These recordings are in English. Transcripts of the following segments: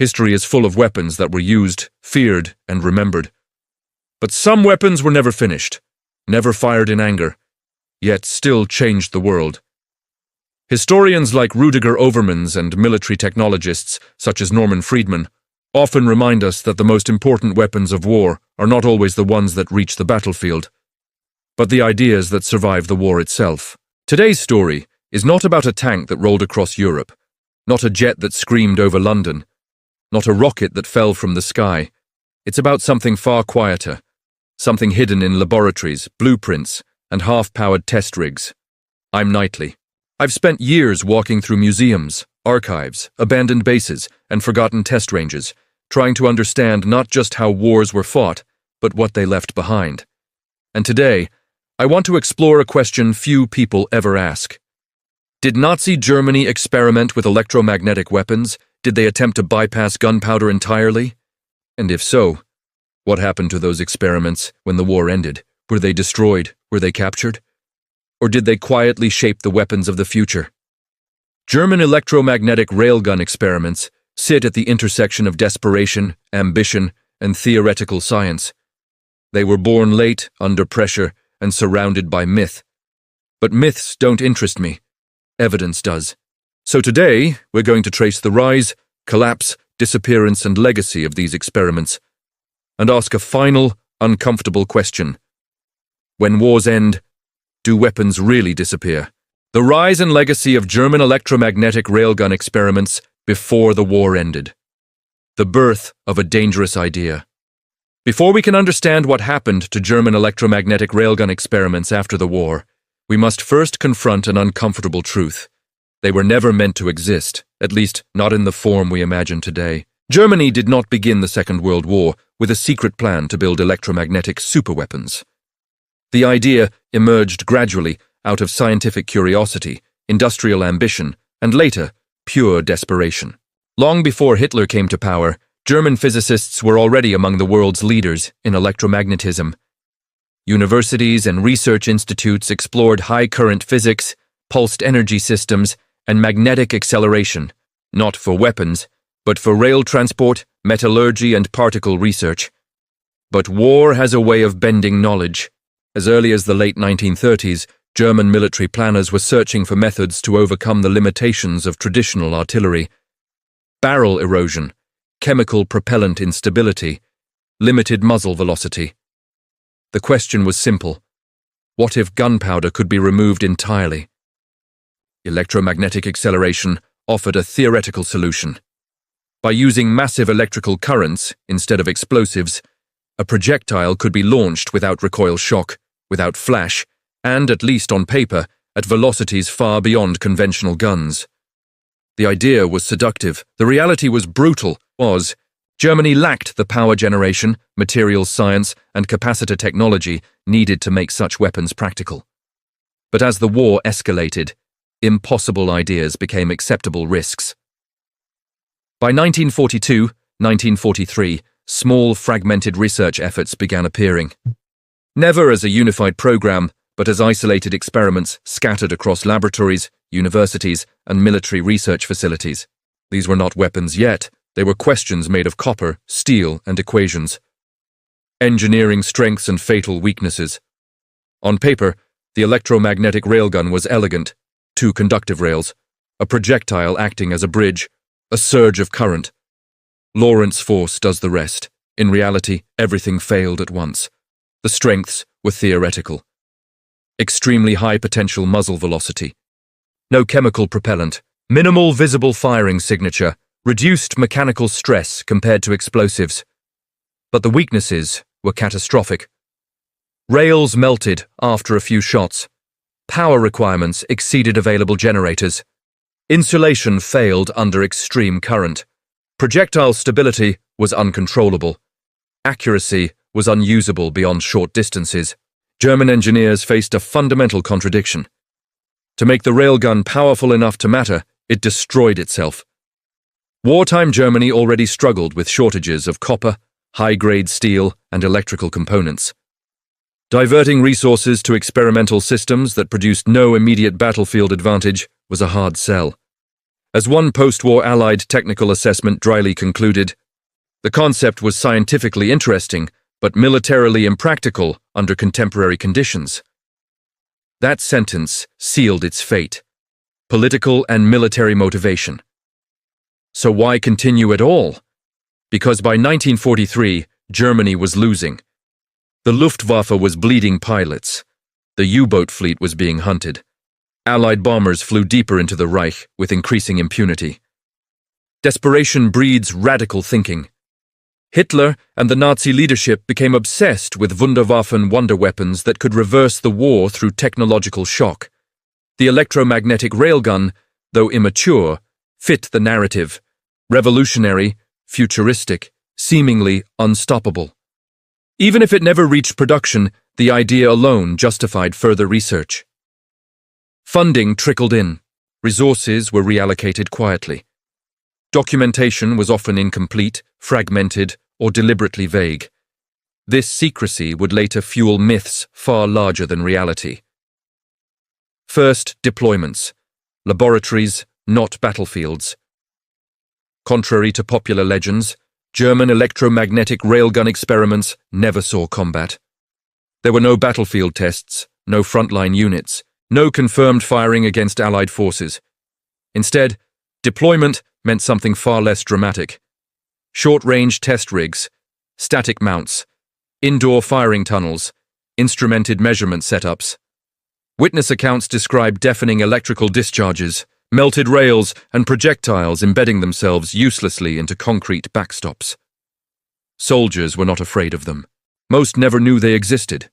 History is full of weapons that were used, feared, and remembered. But some weapons were never finished, never fired in anger, yet still changed the world. Historians like Rudiger Overmans and military technologists such as Norman Friedman often remind us that the most important weapons of war are not always the ones that reach the battlefield, but the ideas that survive the war itself. Today's story is not about a tank that rolled across Europe, not a jet that screamed over London, not a rocket that fell from the sky. It's about something far quieter, something hidden in laboratories, blueprints, and half-powered test rigs. I'm Knightley. I've spent years walking through museums, archives, abandoned bases, and forgotten test ranges, trying to understand not just how wars were fought, but what they left behind. And today, I want to explore a question few people ever ask. Did Nazi Germany experiment with electromagnetic weapons? Did they attempt to bypass gunpowder entirely? And if so, what happened to those experiments when the war ended? Were they destroyed? Were they captured? Or did they quietly shape the weapons of the future? German electromagnetic railgun experiments sit at the intersection of desperation, ambition, and theoretical science. They were born late, under pressure, and surrounded by myth. But myths don't interest me. Evidence does. So today, we're going to trace the rise, collapse, disappearance, and legacy of these experiments, and ask a final, uncomfortable question. When wars end, do weapons really disappear? The rise and legacy of German electromagnetic railgun experiments before the war ended. The birth of a dangerous idea. Before we can understand what happened to German electromagnetic railgun experiments after the war, we must first confront an uncomfortable truth. They were never meant to exist, at least not in the form we imagine today. Germany did not begin the Second World War with a secret plan to build electromagnetic superweapons. The idea emerged gradually out of scientific curiosity, industrial ambition, and later, pure desperation. Long before Hitler came to power, German physicists were already among the world's leaders in electromagnetism. Universities and research institutes explored high-current physics, pulsed energy systems, and magnetic acceleration, not for weapons, but for rail transport, metallurgy, and particle research. But war has a way of bending knowledge. As early as the late 1930s, German military planners were searching for methods to overcome the limitations of traditional artillery. Barrel erosion, chemical propellant instability, limited muzzle velocity. The question was simple. What if gunpowder could be removed entirely? Electromagnetic acceleration offered a theoretical solution. By using massive electrical currents instead of explosives, a projectile could be launched without recoil shock, without flash, and, at least on paper, at velocities far beyond conventional guns. The idea was seductive. The reality was brutal. Germany lacked the power generation, materials science, and capacitor technology needed to make such weapons practical. But as the war escalated, impossible ideas became acceptable risks. By 1942-1943, small fragmented research efforts began appearing. Never as a unified program, but as isolated experiments scattered across laboratories, universities, and military research facilities. These were not weapons yet. They were questions made of copper, steel, and equations. Engineering strengths and fatal weaknesses. On paper, the electromagnetic railgun was elegant. 2 conductive rails, a projectile acting as a bridge, a surge of current. Lorentz force does the rest. In reality, everything failed at once. The strengths were theoretical. Extremely high potential muzzle velocity. No chemical propellant. Minimal visible firing signature. Reduced mechanical stress compared to explosives. But the weaknesses were catastrophic. Rails melted after a few shots. Power requirements exceeded available generators. Insulation failed under extreme current. Projectile stability was uncontrollable. Accuracy was unusable beyond short distances. German engineers faced a fundamental contradiction. To make the railgun powerful enough to matter, it destroyed itself. Wartime Germany already struggled with shortages of copper, high-grade steel, and electrical components. Diverting resources to experimental systems that produced no immediate battlefield advantage was a hard sell. As one post-war Allied technical assessment dryly concluded, the concept was scientifically interesting, but militarily impractical under contemporary conditions. That sentence sealed its fate: political and military motivation. So why continue at all? Because by 1943, Germany was losing. The Luftwaffe was bleeding pilots. The U-boat fleet was being hunted. Allied bombers flew deeper into the Reich with increasing impunity. Desperation breeds radical thinking. Hitler and the Nazi leadership became obsessed with Wunderwaffen wonder weapons that could reverse the war through technological shock. The electromagnetic railgun, though immature, fit the narrative: revolutionary, futuristic, seemingly unstoppable. Even if it never reached production, the idea alone justified further research. Funding trickled in. Resources were reallocated quietly. Documentation was often incomplete, fragmented, or deliberately vague. This secrecy would later fuel myths far larger than reality. First, deployments. Laboratories, not battlefields. Contrary to popular legends, German electromagnetic railgun experiments never saw combat. There were no battlefield tests, no frontline units, no confirmed firing against Allied forces. Instead, deployment meant something far less dramatic. Short-range test rigs, static mounts, indoor firing tunnels, instrumented measurement setups. Witness accounts describe deafening electrical discharges, melted rails, and projectiles embedding themselves uselessly into concrete backstops. Soldiers were not afraid of them. Most never knew they existed.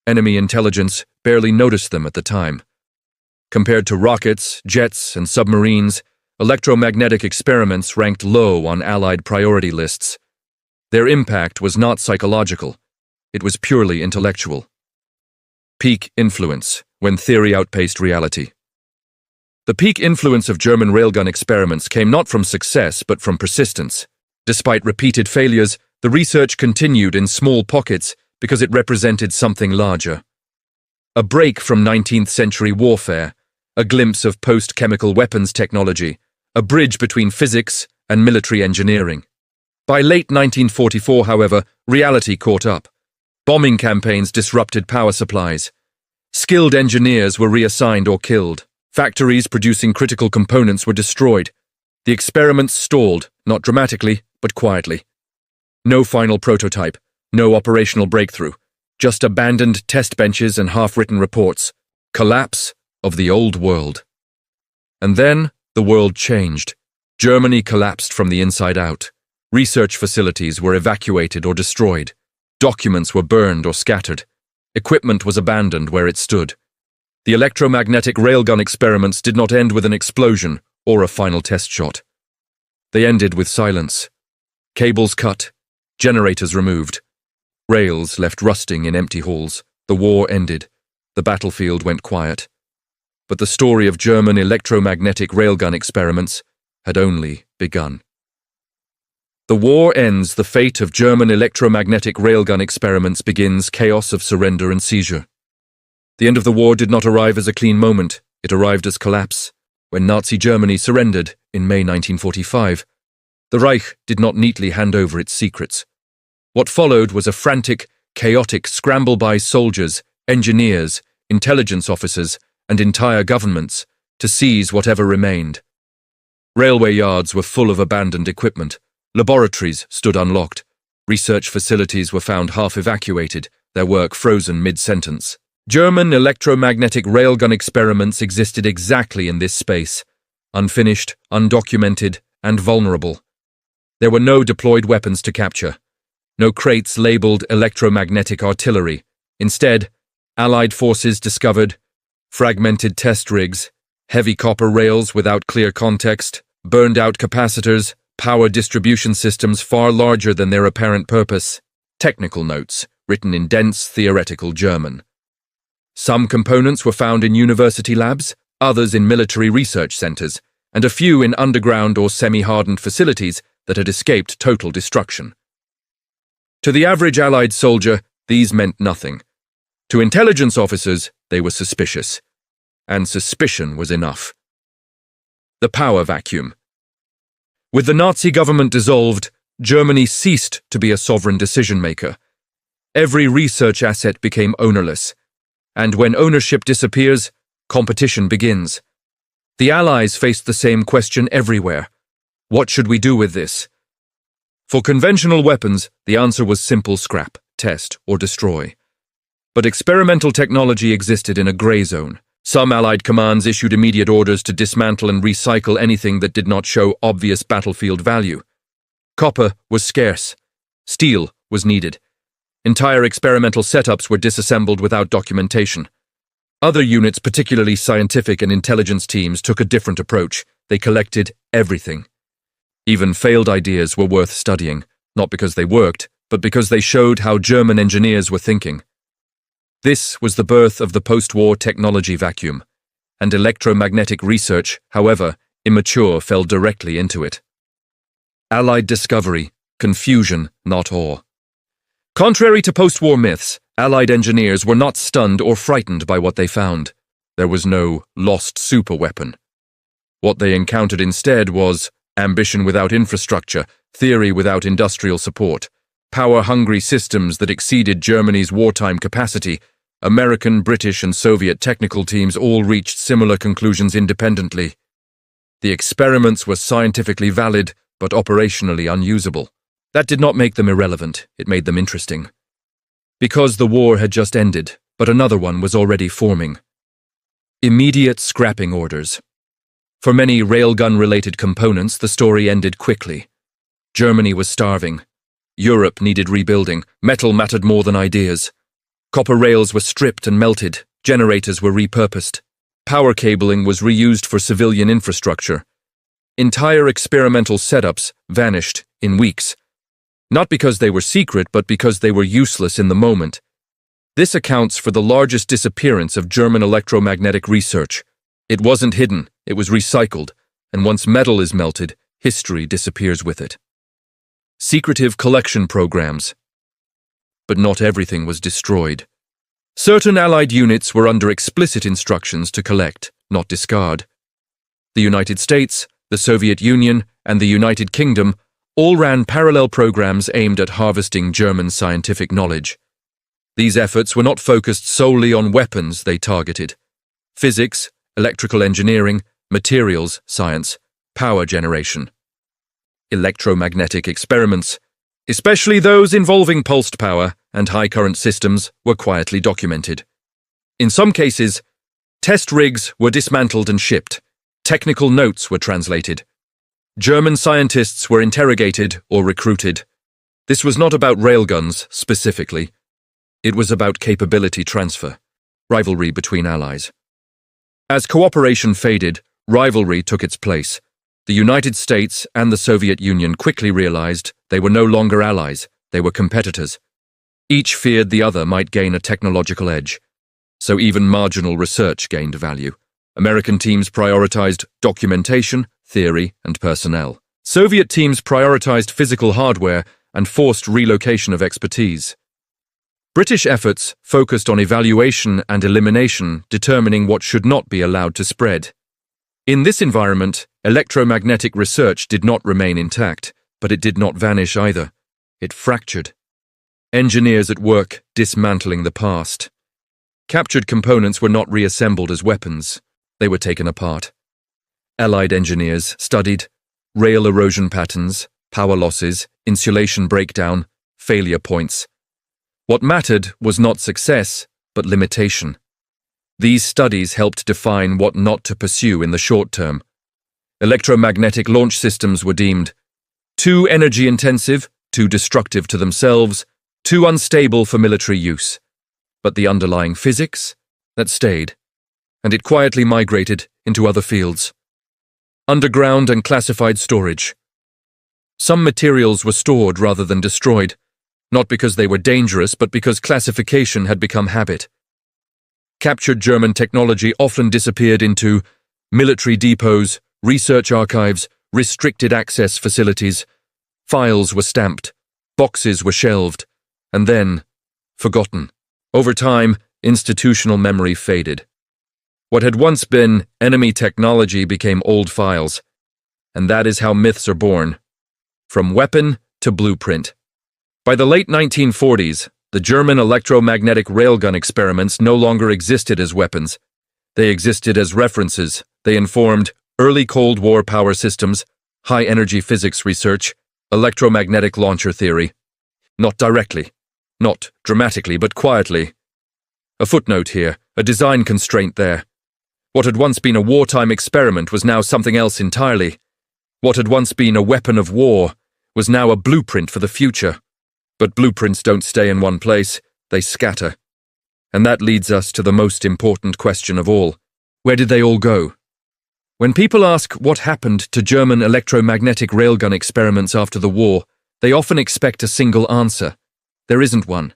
Enemy intelligence barely noticed them at the time. Compared to rockets, jets, and submarines, electromagnetic experiments ranked low on Allied priority lists. Their impact was not psychological. It was purely intellectual. Peak influence, when theory outpaced reality. The peak influence of German railgun experiments came not from success, but from persistence. Despite repeated failures, the research continued in small pockets because it represented something larger. A break from 19th century warfare, a glimpse of post-chemical weapons technology, a bridge between physics and military engineering. By late 1944, however, reality caught up. Bombing campaigns disrupted power supplies. Skilled engineers were reassigned or killed. Factories producing critical components were destroyed. The experiments stalled, not dramatically, but quietly. No final prototype, no operational breakthrough, just abandoned test benches and half-written reports. Collapse of the old world. And then the world changed. Germany collapsed from the inside out. Research facilities were evacuated or destroyed. Documents were burned or scattered. Equipment was abandoned where it stood. The electromagnetic railgun experiments did not end with an explosion or a final test shot. They ended with silence. Cables cut, generators removed. Rails left rusting in empty halls. The war ended. The battlefield went quiet. But the story of German electromagnetic railgun experiments had only begun. The war ends, the fate of German electromagnetic railgun experiments begins, chaos of surrender and seizure. The end of the war did not arrive as a clean moment. It arrived as collapse. When Nazi Germany surrendered in May 1945, the Reich did not neatly hand over its secrets. What followed was a frantic, chaotic scramble by soldiers, engineers, intelligence officers, and entire governments to seize whatever remained. Railway yards were full of abandoned equipment. Laboratories stood unlocked. Research facilities were found half evacuated, their work frozen mid-sentence. German electromagnetic railgun experiments existed exactly in this space, unfinished, undocumented, and vulnerable. There were no deployed weapons to capture, no crates labeled electromagnetic artillery. Instead, Allied forces discovered fragmented test rigs, heavy copper rails without clear context, burned-out capacitors, power distribution systems far larger than their apparent purpose, technical notes written in dense theoretical German. Some components were found in university labs, others in military research centers, and a few in underground or semi-hardened facilities that had escaped total destruction. To the average Allied soldier, these meant nothing. To intelligence officers, they were suspicious. And suspicion was enough. The power vacuum. With the Nazi government dissolved, Germany ceased to be a sovereign decision-maker. Every research asset became ownerless, and when ownership disappears, competition begins. The Allies faced the same question everywhere. What should we do with this? For conventional weapons, the answer was simple: scrap, test, or destroy. But experimental technology existed in a grey zone. Some Allied commands issued immediate orders to dismantle and recycle anything that did not show obvious battlefield value. Copper was scarce. Steel was needed. Entire experimental setups were disassembled without documentation. Other units, particularly scientific and intelligence teams, took a different approach. They collected everything. Even failed ideas were worth studying, not because they worked, but because they showed how German engineers were thinking. This was the birth of the post-war technology vacuum, and electromagnetic research, however immature, fell directly into it. Allied discovery, confusion, not awe. Contrary to post-war myths, Allied engineers were not stunned or frightened by what they found. There was no lost superweapon. What they encountered instead was ambition without infrastructure, theory without industrial support, power-hungry systems that exceeded Germany's wartime capacity. American, British, and Soviet technical teams all reached similar conclusions independently. The experiments were scientifically valid, but operationally unusable. That did not make them irrelevant, it made them interesting. Because the war had just ended, but another one was already forming. Immediate scrapping orders. For many railgun-related components, the story ended quickly. Germany was starving. Europe needed rebuilding. Metal mattered more than ideas. Copper rails were stripped and melted. Generators were repurposed. Power cabling was reused for civilian infrastructure. Entire experimental setups vanished in weeks. Not because they were secret, but because they were useless in the moment. This accounts for the largest disappearance of German electromagnetic research. It wasn't hidden, it was recycled, and once metal is melted, history disappears with it. Secretive collection programs. But not everything was destroyed. Certain Allied units were under explicit instructions to collect, not discard. The United States, the Soviet Union, and the United Kingdom all ran parallel programs aimed at harvesting German scientific knowledge. These efforts were not focused solely on weapons they targeted. Physics, electrical engineering, materials science, power generation. Electromagnetic experiments, especially those involving pulsed power and high-current systems, were quietly documented. In some cases, test rigs were dismantled and shipped. Technical notes were translated. German scientists were interrogated or recruited. This was not about railguns, specifically. It was about capability transfer, rivalry between allies. As cooperation faded, rivalry took its place. The United States and the Soviet Union quickly realized they were no longer allies, they were competitors. Each feared the other might gain a technological edge, so even marginal research gained value. American teams prioritized documentation, theory, and personnel. Soviet teams prioritized physical hardware and forced relocation of expertise. British efforts focused on evaluation and elimination, determining what should not be allowed to spread. In this environment, electromagnetic research did not remain intact, but it did not vanish either. It fractured. Engineers at work dismantling the past. Captured components were not reassembled as weapons. They were taken apart. Allied engineers studied rail erosion patterns, power losses, insulation breakdown, failure points. What mattered was not success, but limitation. These studies helped define what not to pursue in the short term. Electromagnetic launch systems were deemed too energy-intensive, too destructive to themselves, too unstable for military use. But the underlying physics, that stayed, and it quietly migrated into other fields. Underground and classified storage. Some materials were stored rather than destroyed, not because they were dangerous, but because classification had become habit. Captured German technology often disappeared into military depots, research archives, restricted access facilities. Files were stamped, boxes were shelved, and then forgotten. Over time, institutional memory faded. What had once been enemy technology became old files, and that is how myths are born. From weapon to blueprint. By the late 1940s, the German electromagnetic railgun experiments no longer existed as weapons. They existed as references. They informed early Cold War power systems, high-energy physics research, electromagnetic launcher theory. Not directly, not dramatically, but quietly. A footnote here, a design constraint there. What had once been a wartime experiment was now something else entirely. What had once been a weapon of war was now a blueprint for the future. But blueprints don't stay in one place, they scatter. And that leads us to the most important question of all. Where did they all go? When people ask what happened to German electromagnetic railgun experiments after the war, they often expect a single answer. There isn't one.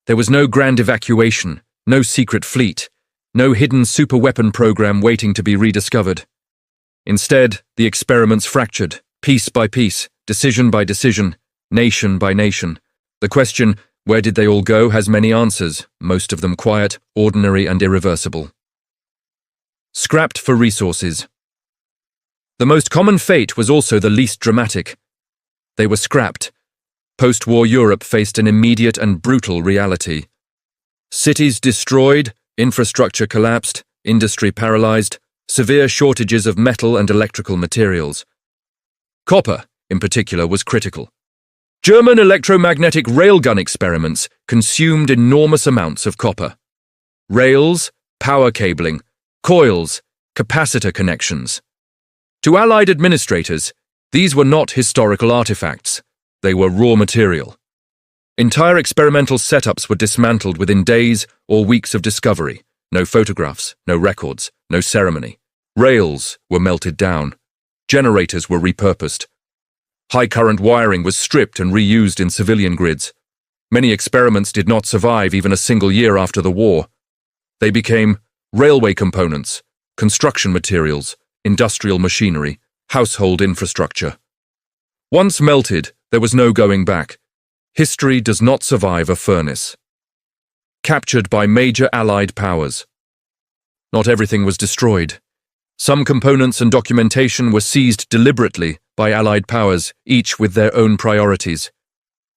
There was no grand evacuation, no secret fleet, no hidden superweapon program waiting to be rediscovered. Instead, the experiments fractured, piece by piece, decision by decision, nation by nation. The question, where did they all go, has many answers, most of them quiet, ordinary, and irreversible. Scrapped for resources. The most common fate was also the least dramatic. They were scrapped. Post-war Europe faced an immediate and brutal reality. Cities destroyed, infrastructure collapsed, industry paralyzed, severe shortages of metal and electrical materials. Copper, in particular, was critical. German electromagnetic railgun experiments consumed enormous amounts of copper. Rails, power cabling, coils, capacitor connections. To Allied administrators, these were not historical artifacts. They were raw material. Entire experimental setups were dismantled within days or weeks of discovery. No photographs, no records, no ceremony. Rails were melted down. Generators were repurposed. High-current wiring was stripped and reused in civilian grids. Many experiments did not survive even a single year after the war. They became railway components, construction materials, industrial machinery, household infrastructure. Once melted, there was no going back. History does not survive a furnace. Captured by major Allied powers. Not everything was destroyed. Some components and documentation were seized deliberately by Allied powers, each with their own priorities.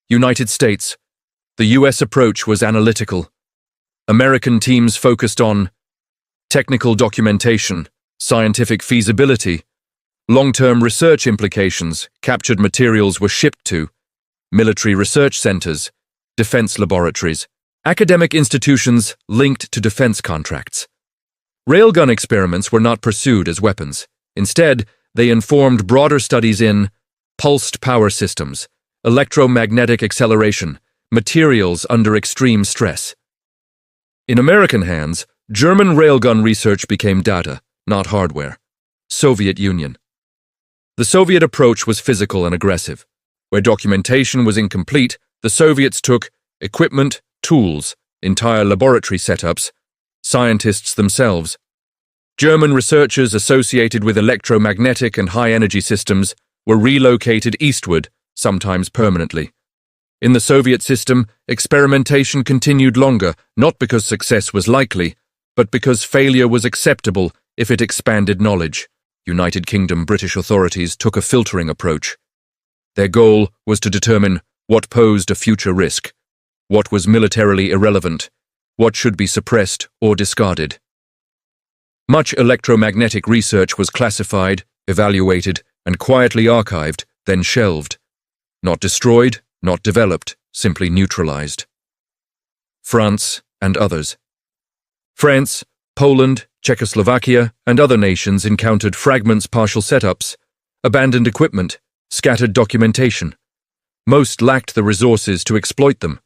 United States. The US approach was analytical. American teams focused on technical documentation, scientific feasibility, long-term research implications. Captured materials were shipped to military research centers, defense laboratories, academic institutions linked to defense contracts. Railgun experiments were not pursued as weapons. Instead, they informed broader studies in pulsed power systems, electromagnetic acceleration, materials under extreme stress. In American hands, German railgun research became data, not hardware. Soviet Union. The Soviet approach was physical and aggressive. Where documentation was incomplete, the Soviets took equipment, tools, entire laboratory setups, scientists themselves. German researchers associated with electromagnetic and high-energy systems were relocated eastward, sometimes permanently. In the Soviet system, experimentation continued longer, not because success was likely, but because failure was acceptable if it expanded knowledge. United Kingdom British authorities took a filtering approach. Their goal was to determine what posed a future risk, what was militarily irrelevant, what should be suppressed or discarded. Much electromagnetic research was classified, evaluated, and quietly archived, then shelved. Not destroyed, not developed, simply neutralized. France and others. France, Poland, Czechoslovakia, and other nations encountered fragments, partial setups, abandoned equipment, scattered documentation. Most lacked the resources to exploit them.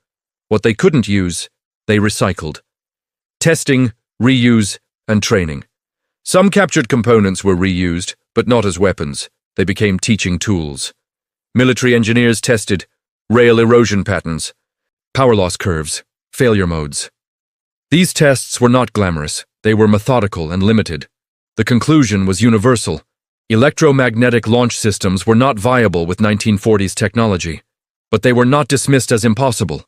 What they couldn't use, they recycled. Testing, reuse, and training. Some captured components were reused, but not as weapons. They became teaching tools. Military engineers tested rail erosion patterns, power loss curves, failure modes. These tests were not glamorous. They were methodical and limited. The conclusion was universal. Electromagnetic launch systems were not viable with 1940s technology, but they were not dismissed as impossible.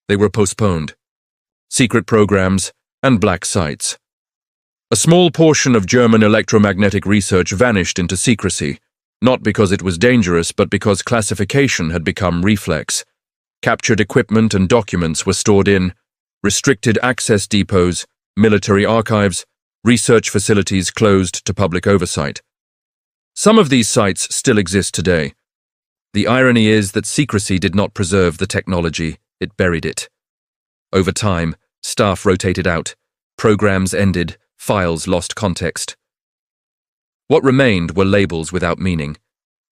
They were postponed. Secret programs and black sites. A small portion of German electromagnetic research vanished into secrecy, not because it was dangerous, but because classification had become reflex. Captured equipment and documents were stored in restricted access depots, military archives, research facilities closed to public oversight. Some of these sites still exist today. The irony is that secrecy did not preserve the technology, it buried it. Over time, staff rotated out, programs ended, files lost context. What remained were labels without meaning.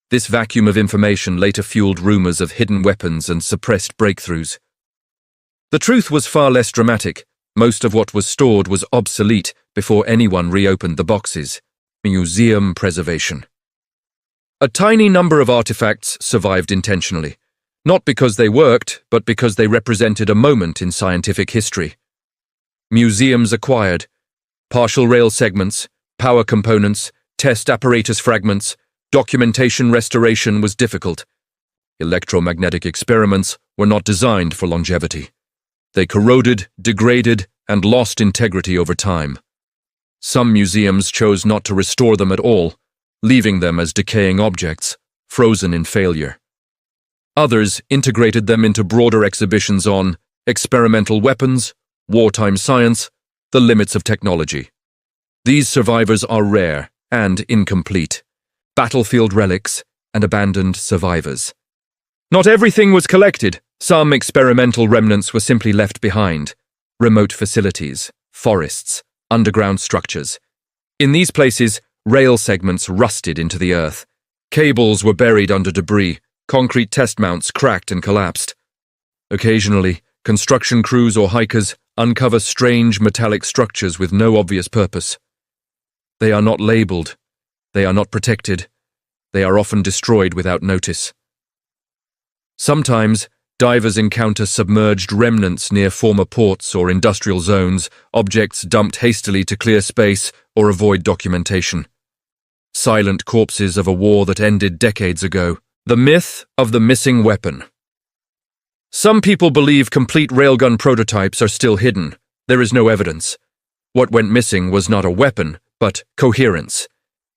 This vacuum of information later fueled rumors of hidden weapons and suppressed breakthroughs. The truth was far less dramatic. Most of what was stored was obsolete before anyone reopened the boxes. Museum preservation. A tiny number of artifacts survived intentionally, not because they worked, but because they represented a moment in scientific history. Museums acquired partial rail segments, power components, test apparatus fragments. Documentation restoration was difficult. Electromagnetic experiments were not designed for longevity. They corroded, degraded, and lost integrity over time. Some museums chose not to restore them at all, leaving them as decaying objects, frozen in failure. Others integrated them into broader exhibitions on experimental weapons, wartime science, the limits of technology. These survivors are rare and incomplete. Battlefield relics and abandoned survivors. Not everything was collected. Some experimental remnants were simply left behind. Remote facilities, forests, underground structures. In these places, rail segments rusted into the earth. Cables were buried under debris. Concrete test mounts cracked and collapsed. Occasionally, construction crews or hikers uncover strange metallic structures with no obvious purpose. They are not labeled. They are not protected. They are often destroyed without notice. Sometimes, divers encounter submerged remnants near former ports or industrial zones, objects dumped hastily to clear space or avoid documentation. Silent corpses of a war that ended decades ago. The myth of the missing weapon. Some people believe complete railgun prototypes are still hidden. There is no evidence. What went missing was not a weapon, but coherence.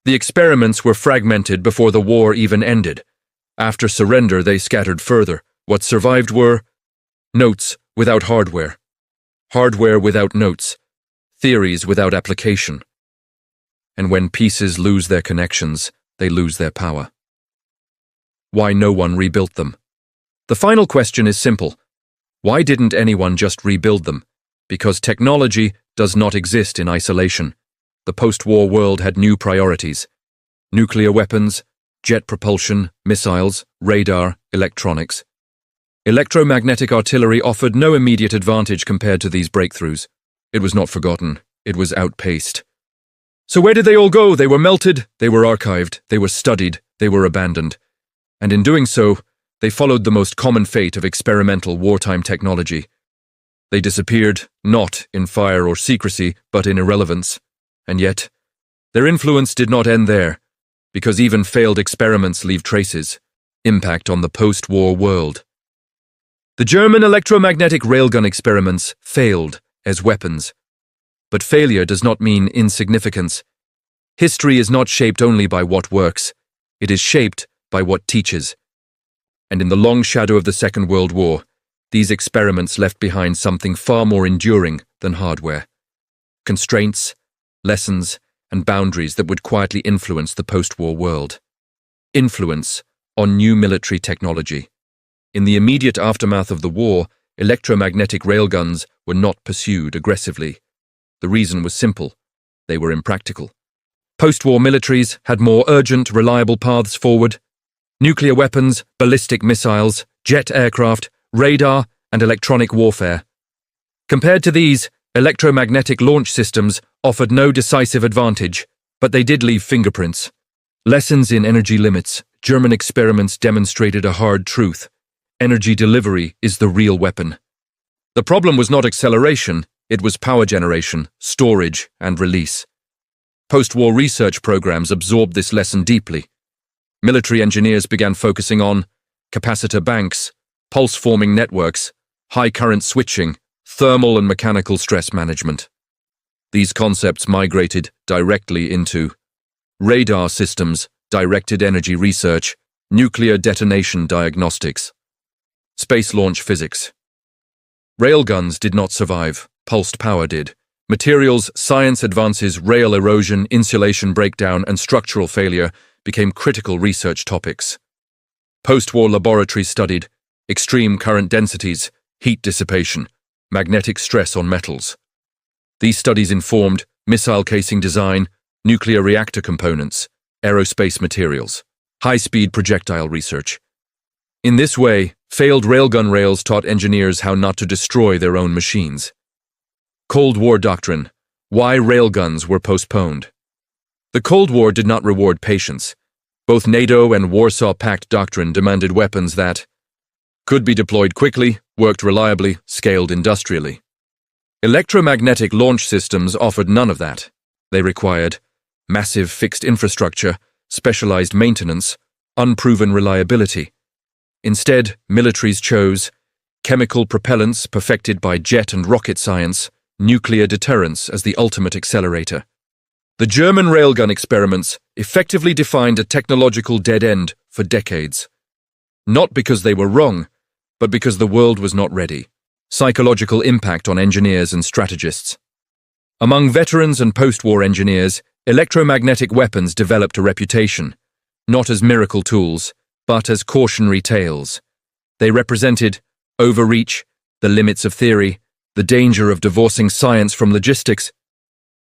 The experiments were fragmented before the war even ended. After surrender, they scattered further. What survived were notes without hardware, hardware without notes, theories without application. And when pieces lose their connections, they lose their power. Why no one rebuilt them? The final question is simple. Why didn't anyone just rebuild them? Because technology does not exist in isolation. The post-war world had new priorities. Nuclear weapons, jet propulsion, missiles, radar, electronics. Electromagnetic artillery offered no immediate advantage compared to these breakthroughs. It was not forgotten. It was outpaced. So where did they all go? They were melted, they were archived, they were studied, they were abandoned. And in doing so, they followed the most common fate of experimental wartime technology. They disappeared, not in fire or secrecy, but in irrelevance. And yet, their influence did not end there, because even failed experiments leave traces, impact on the post-war world. The German electromagnetic railgun experiments failed as weapons. But failure does not mean insignificance. History is not shaped only by what works, it is shaped by what teaches. And in the long shadow of the Second World War, these experiments left behind something far more enduring than hardware. Constraints, lessons, and boundaries that would quietly influence the post-war world. Influence on new military technology. In the immediate aftermath of the war, electromagnetic railguns were not pursued aggressively. The reason was simple. They were impractical. Post-war militaries had more urgent, reliable paths forward. Nuclear weapons, ballistic missiles, jet aircraft, radar, and electronic warfare. Compared to these, electromagnetic launch systems offered no decisive advantage, but they did leave fingerprints. Lessons in energy limits. German experiments demonstrated a hard truth. Energy delivery is the real weapon. The problem was not acceleration, it was power generation, storage, and release. Post-war research programs absorbed this lesson deeply. Military engineers began focusing on capacitor banks, pulse-forming networks, high-current switching, thermal and mechanical stress management. These concepts migrated directly into radar systems, directed energy research, nuclear detonation diagnostics, space launch physics. Railguns did not survive, pulsed power did. Materials science advances, rail erosion, insulation breakdown, and structural failure became critical research topics. Post-war laboratories studied extreme current densities, heat dissipation, magnetic stress on metals. These studies informed missile casing design, nuclear reactor components, aerospace materials, high-speed projectile research. In this way, failed railgun rails taught engineers how not to destroy their own machines. Cold War doctrine: why railguns were postponed. The Cold War did not reward patience. Both NATO and Warsaw Pact doctrine demanded weapons that could be deployed quickly, worked reliably, scaled industrially. Electromagnetic launch systems offered none of that. They required massive fixed infrastructure, specialized maintenance, unproven reliability. Instead, militaries chose chemical propellants perfected by jet and rocket science, nuclear deterrence as the ultimate accelerator. The German railgun experiments effectively defined a technological dead end for decades. Not because they were wrong, but because the world was not ready. Psychological impact on engineers and strategists. Among veterans and post-war engineers, electromagnetic weapons developed a reputation, not as miracle tools, but as cautionary tales. They represented overreach, the limits of theory, the danger of divorcing science from logistics.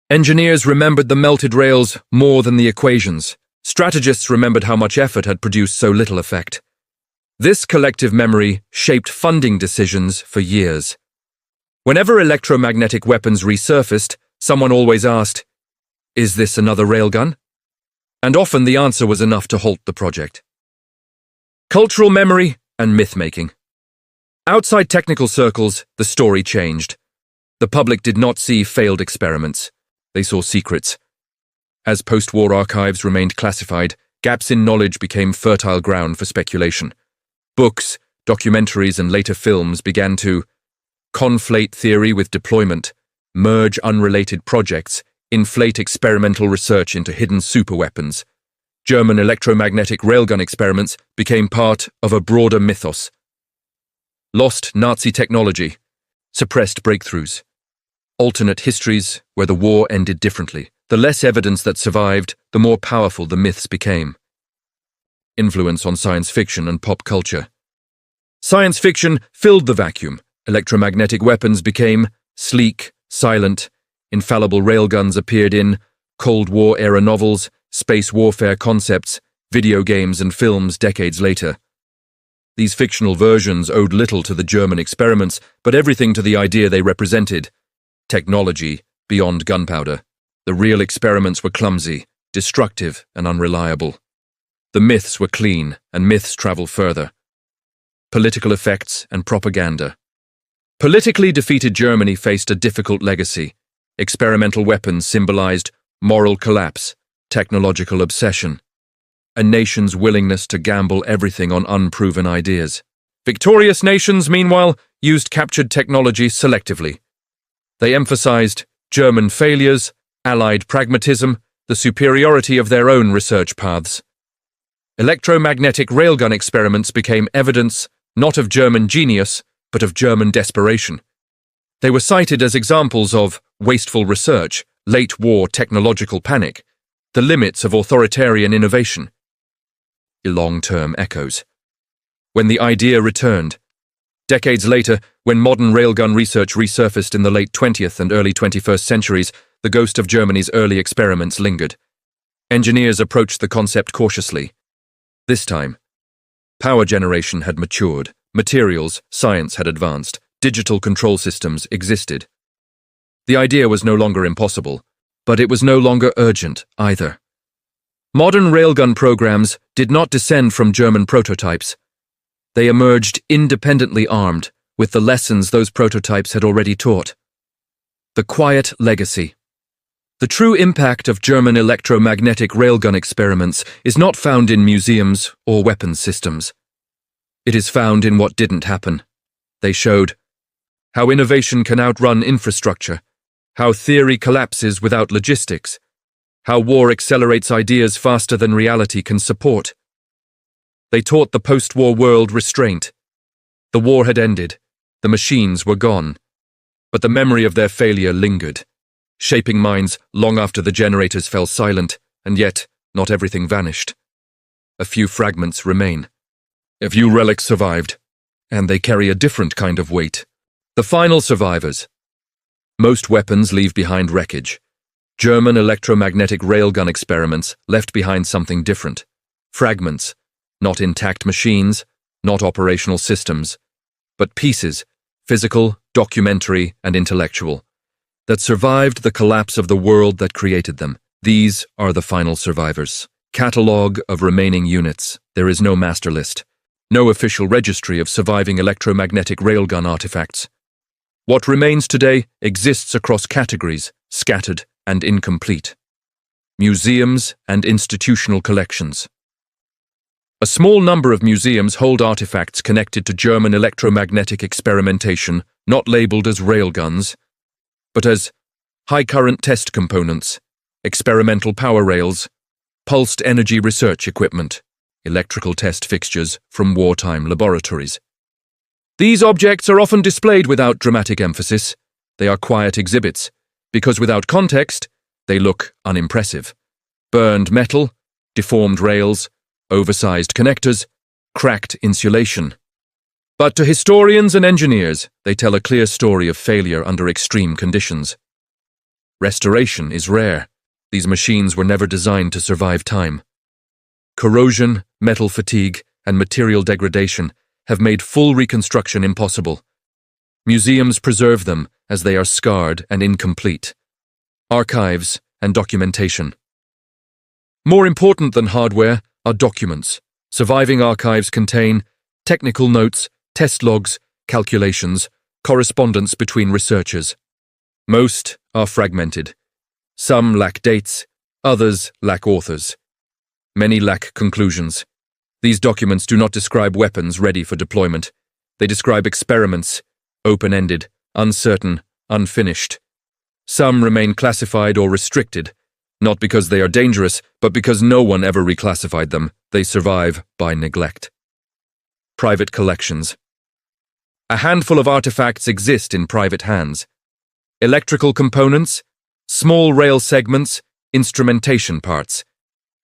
Engineers remembered the melted rails more than the equations. Strategists remembered how much effort had produced so little effect. This collective memory shaped funding decisions for years. Whenever electromagnetic weapons resurfaced, someone always asked, "Is this another railgun?" And often the answer was enough to halt the project. Cultural memory and myth-making. Outside technical circles, the story changed. The public did not see failed experiments. They saw secrets. As post-war archives remained classified, gaps in knowledge became fertile ground for speculation. Books, documentaries, and later films began to conflate theory with deployment, merge unrelated projects, inflate experimental research into hidden superweapons. German electromagnetic railgun experiments became part of a broader mythos. Lost Nazi technology, suppressed breakthroughs, alternate histories where the war ended differently. The less evidence that survived, the more powerful the myths became. Influence on science fiction and pop culture. Science fiction filled the vacuum. Electromagnetic weapons became sleek, silent. Infallible railguns appeared in Cold War-era novels, space warfare concepts, video games, and films decades later. These fictional versions owed little to the German experiments, but everything to the idea they represented. Technology beyond gunpowder. The real experiments were clumsy, destructive, and unreliable. The myths were clean, and myths travel further. Political effects and propaganda. Politically defeated Germany faced a difficult legacy. Experimental weapons symbolized moral collapse, technological obsession, a nation's willingness to gamble everything on unproven ideas. Victorious nations, meanwhile, used captured technology selectively. They emphasized German failures, Allied pragmatism, the superiority of their own research paths. Electromagnetic railgun experiments became evidence not of German genius, but of German desperation. They were cited as examples of wasteful research, late-war technological panic, the limits of authoritarian innovation. Long-term echoes. When the idea returned, decades later, when modern railgun research resurfaced in the late 20th and early 21st centuries, the ghost of Germany's early experiments lingered. Engineers approached the concept cautiously. This time, power generation had matured, materials, science had advanced, digital control systems existed. The idea was no longer impossible, but it was no longer urgent either. Modern railgun programs did not descend from German prototypes. They emerged independently armed with the lessons those prototypes had already taught. The quiet legacy. The true impact of German electromagnetic railgun experiments is not found in museums or weapons systems. It is found in what didn't happen. They showed how innovation can outrun infrastructure, how theory collapses without logistics, how war accelerates ideas faster than reality can support. They taught the post-war world restraint. The war had ended, the machines were gone, but the memory of their failure lingered, shaping minds long after the generators fell silent, and yet not everything vanished. A few fragments remain. A few relics survived, and they carry a different kind of weight. The final survivors. Most weapons leave behind wreckage. German electromagnetic railgun experiments left behind something different. Fragments, not intact machines, not operational systems, but pieces, physical, documentary, and intellectual, that survived the collapse of the world that created them. These are the final survivors. Catalogue of remaining units. There is no master list. No official registry of surviving electromagnetic railgun artifacts. What remains today exists across categories, scattered and incomplete. Museums and institutional collections. A small number of museums hold artifacts connected to German electromagnetic experimentation, not labeled as railguns, but as high-current test components, experimental power rails, pulsed energy research equipment, electrical test fixtures from wartime laboratories. These objects are often displayed without dramatic emphasis. They are quiet exhibits, because without context, they look unimpressive. Burned metal, deformed rails, oversized connectors, cracked insulation. But to historians and engineers, they tell a clear story of failure under extreme conditions. Restoration is rare. These machines were never designed to survive time. Corrosion, metal fatigue, and material degradation have made full reconstruction impossible. Museums preserve them as they are scarred and incomplete. Archives and documentation. More important than hardware are documents. Surviving archives contain technical notes, test logs, calculations, correspondence between researchers. Most are fragmented. Some lack dates, others lack authors. Many lack conclusions. These documents do not describe weapons ready for deployment. They describe experiments, open-ended, uncertain, unfinished. Some remain classified or restricted, not because they are dangerous, but because no one ever reclassified them. They survive by neglect. Private collections. A handful of artifacts exist in private hands. Electrical components, small rail segments, instrumentation parts.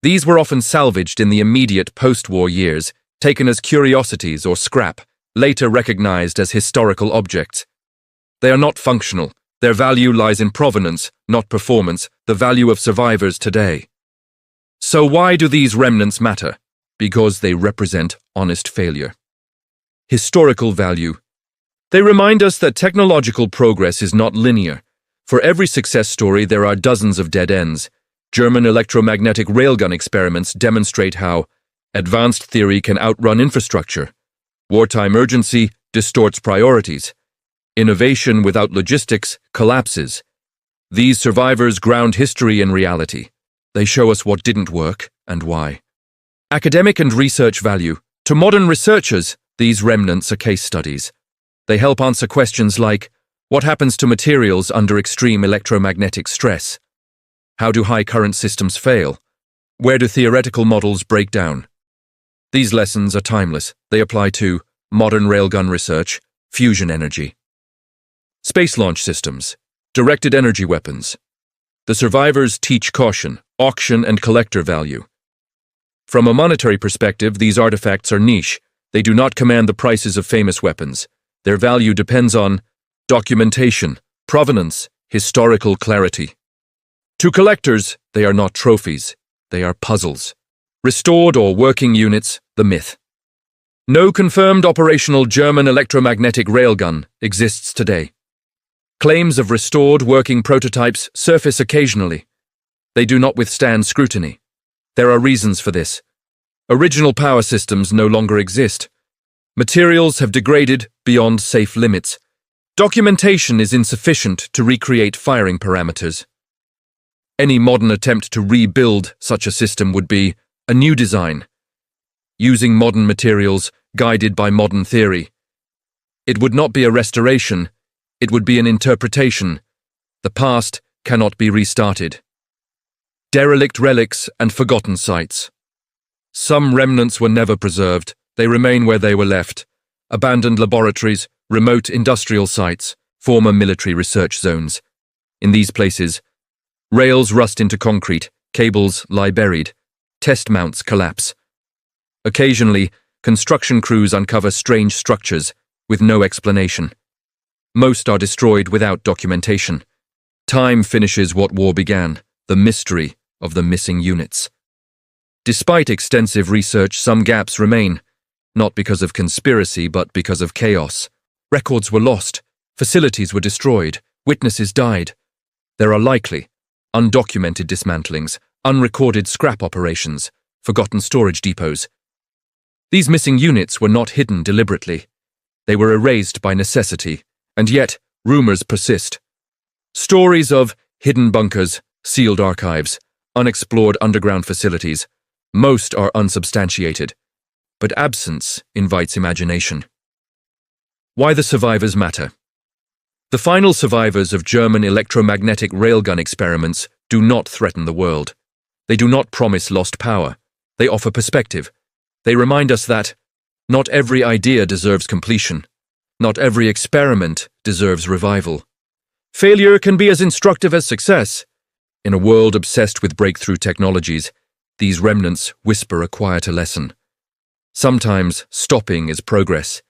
These were often salvaged in the immediate post-war years, taken as curiosities or scrap, later recognized as historical objects. They are not functional. Their value lies in provenance, not performance, the value of survivors today. So why do these remnants matter? Because they represent honest failure. Historical value. They remind us that technological progress is not linear. For every success story, there are dozens of dead ends. German electromagnetic railgun experiments demonstrate how advanced theory can outrun infrastructure. Wartime urgency distorts priorities. Innovation without logistics collapses. These survivors ground history in reality. They show us what didn't work and why. Academic and research value. To modern researchers, these remnants are case studies. They help answer questions like, what happens to materials under extreme electromagnetic stress? How do high-current systems fail? Where do theoretical models break down? These lessons are timeless. They apply to modern railgun research, fusion energy. Space launch systems, directed energy weapons. The survivors teach caution, auction, and collector value. From a monetary perspective, these artifacts are niche. They do not command the prices of famous weapons. Their value depends on documentation, provenance, historical clarity. To collectors, they are not trophies. They are puzzles. Restored or working units, the myth. No confirmed operational German electromagnetic railgun exists today. Claims of restored working prototypes surface occasionally. They do not withstand scrutiny. There are reasons for this. Original power systems no longer exist. Materials have degraded beyond safe limits. Documentation is insufficient to recreate firing parameters. Any modern attempt to rebuild such a system would be a new design, using modern materials guided by modern theory. It would not be a restoration, it would be an interpretation, The past cannot be restarted. Derelict relics and forgotten sites. Some remnants were never preserved. They remain where they were left. Abandoned laboratories, remote industrial sites, former military research zones. In these places, rails rust into concrete, cables lie buried, test mounts collapse. Occasionally, construction crews uncover strange structures with no explanation. Most are destroyed without documentation. Time finishes what war began, the mystery of the missing units. Despite extensive research, some gaps remain, not because of conspiracy but because of chaos. Records were lost, facilities were destroyed, witnesses died. There are likely undocumented dismantlings, unrecorded scrap operations, forgotten storage depots. These missing units were not hidden deliberately. They were erased by necessity, and yet rumors persist. Stories of hidden bunkers, sealed archives, unexplored underground facilities. Most are unsubstantiated, but absence invites imagination. Why the survivors matter. The final survivors of German electromagnetic railgun experiments do not threaten the world. They do not promise lost power. They offer perspective. They remind us that not every idea deserves completion. Not every experiment deserves revival. Failure can be as instructive as success. In a world obsessed with breakthrough technologies, these remnants whisper a quieter lesson. Sometimes stopping is progress.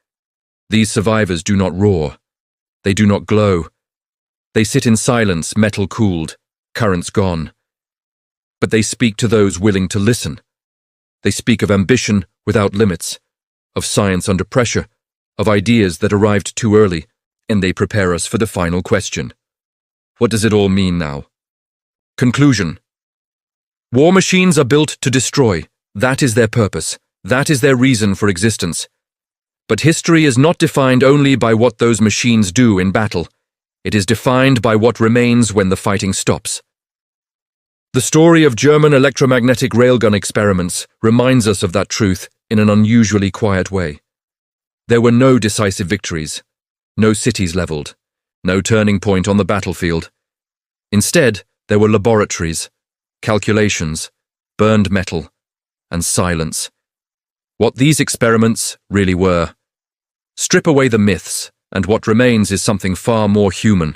These survivors do not roar. They do not glow. They sit in silence, metal cooled, currents gone. But they speak to those willing to listen. They speak of ambition without limits, of science under pressure, of ideas that arrived too early, and they prepare us for the final question. What does it all mean now? Conclusion. War machines are built to destroy. That is their purpose. That is their reason for existence. But history is not defined only by what those machines do in battle. It is defined by what remains when the fighting stops. The story of German electromagnetic railgun experiments reminds us of that truth in an unusually quiet way. There were no decisive victories, no cities leveled, no turning point on the battlefield. Instead, there were laboratories, calculations, burned metal, and silence. What these experiments really were. Strip away the myths, and what remains is something far more human.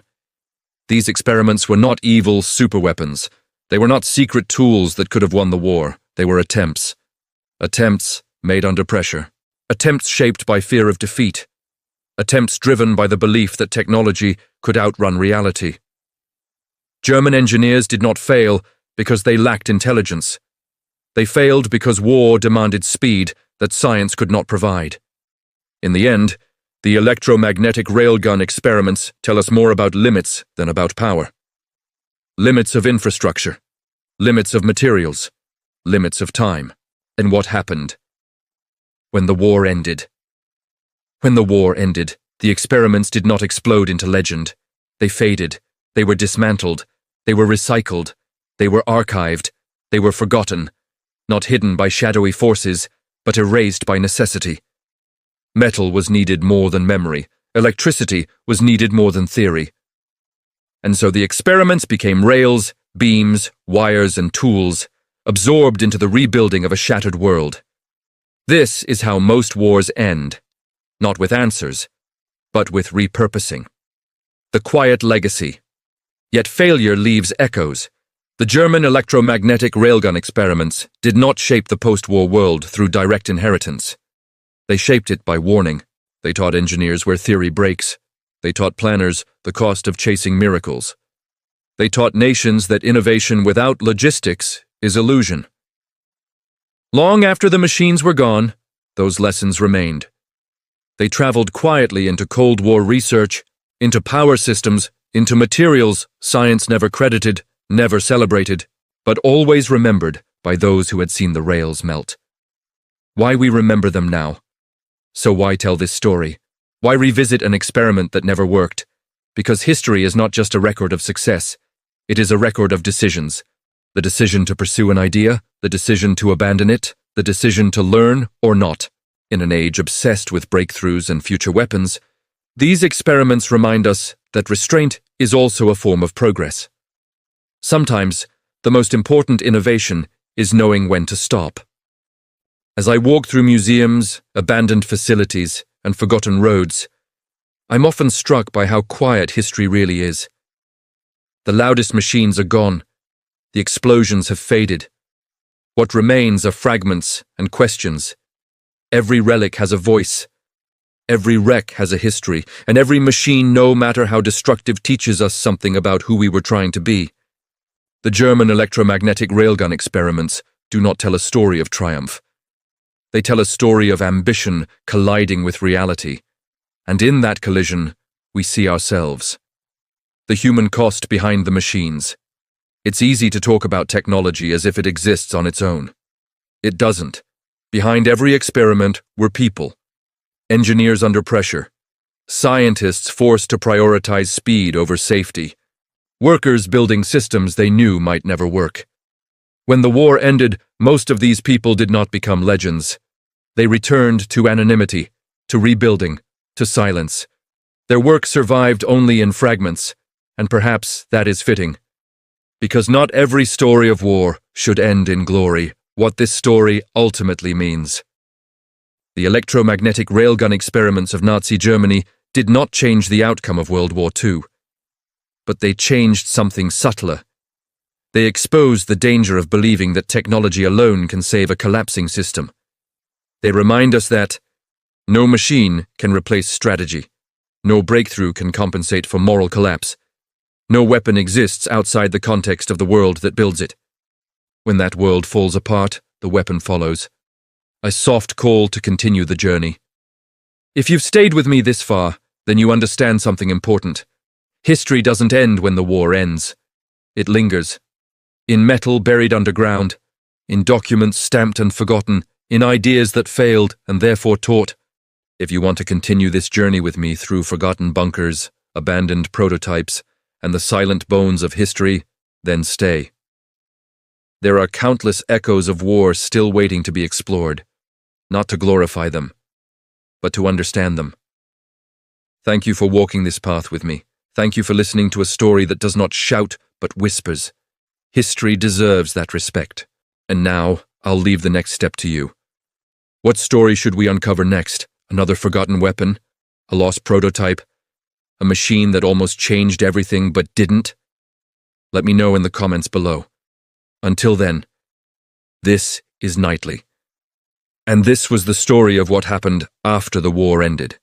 These experiments were not evil superweapons. They were not secret tools that could have won the war. They were attempts. Attempts made under pressure. Attempts shaped by fear of defeat. Attempts driven by the belief that technology could outrun reality. German engineers did not fail because they lacked intelligence. They failed because war demanded speed that science could not provide. In the end, the electromagnetic railgun experiments tell us more about limits than about power. Limits of infrastructure, limits of materials, limits of time. And what happened? When the war ended. When the war ended, the experiments did not explode into legend. They faded, they were dismantled, they were recycled, they were archived, they were forgotten, not hidden by shadowy forces, but erased by necessity. Metal was needed more than memory. Electricity was needed more than theory. And so the experiments became rails, beams, wires, and tools, absorbed into the rebuilding of a shattered world. This is how most wars end, not with answers, but with repurposing. The quiet legacy. Yet failure leaves echoes. The German electromagnetic railgun experiments did not shape the post-war world through direct inheritance. They shaped it by warning. They taught engineers where theory breaks. They taught planners the cost of chasing miracles. They taught nations that innovation without logistics is illusion. Long after the machines were gone, those lessons remained. They traveled quietly into Cold War research, into power systems, into materials science never credited, never celebrated, but always remembered by those who had seen the rails melt. Why we remember them now? So why tell this story? Why revisit an experiment that never worked? Because history is not just a record of success. It is a record of decisions. The decision to pursue an idea, the decision to abandon it, the decision to learn or not. In an age obsessed with breakthroughs and future weapons, these experiments remind us that restraint is also a form of progress. Sometimes, the most important innovation is knowing when to stop. As I walk through museums, abandoned facilities, and forgotten roads, I'm often struck by how quiet history really is. The loudest machines are gone. The explosions have faded. What remains are fragments and questions. Every relic has a voice. Every wreck has a history, and every machine, no matter how destructive, teaches us something about who we were trying to be. The German electromagnetic railgun experiments do not tell a story of triumph. They tell a story of ambition colliding with reality, and in that collision, we see ourselves. The human cost behind the machines. It's easy to talk about technology as if it exists on its own. It doesn't. Behind every experiment were people. Engineers under pressure. Scientists forced to prioritize speed over safety. Workers building systems they knew might never work. When the war ended, most of these people did not become legends. They returned to anonymity, to rebuilding, to silence. Their work survived only in fragments, and perhaps that is fitting. Because not every story of war should end in glory, what this story ultimately means. The electromagnetic railgun experiments of Nazi Germany did not change the outcome of World War II. But they changed something subtler. They exposed the danger of believing that technology alone can save a collapsing system. They remind us that no machine can replace strategy. No breakthrough can compensate for moral collapse. No weapon exists outside the context of the world that builds it. When that world falls apart, the weapon follows. A soft call to continue the journey. If you've stayed with me this far, then you understand something important. History doesn't end when the war ends. It lingers. In metal buried underground, in documents stamped and forgotten, in ideas that failed and therefore taught. If you want to continue this journey with me through forgotten bunkers, abandoned prototypes, and the silent bones of history, then stay. There are countless echoes of war still waiting to be explored, not to glorify them, but to understand them. Thank you for walking this path with me. Thank you for listening to a story that does not shout but whispers. History deserves that respect. And now, I'll leave the next step to you. What story should we uncover next? Another forgotten weapon? A lost prototype? A machine that almost changed everything but didn't? Let me know in the comments below. Until then, this is Knightley. And this was the story of what happened after the war ended.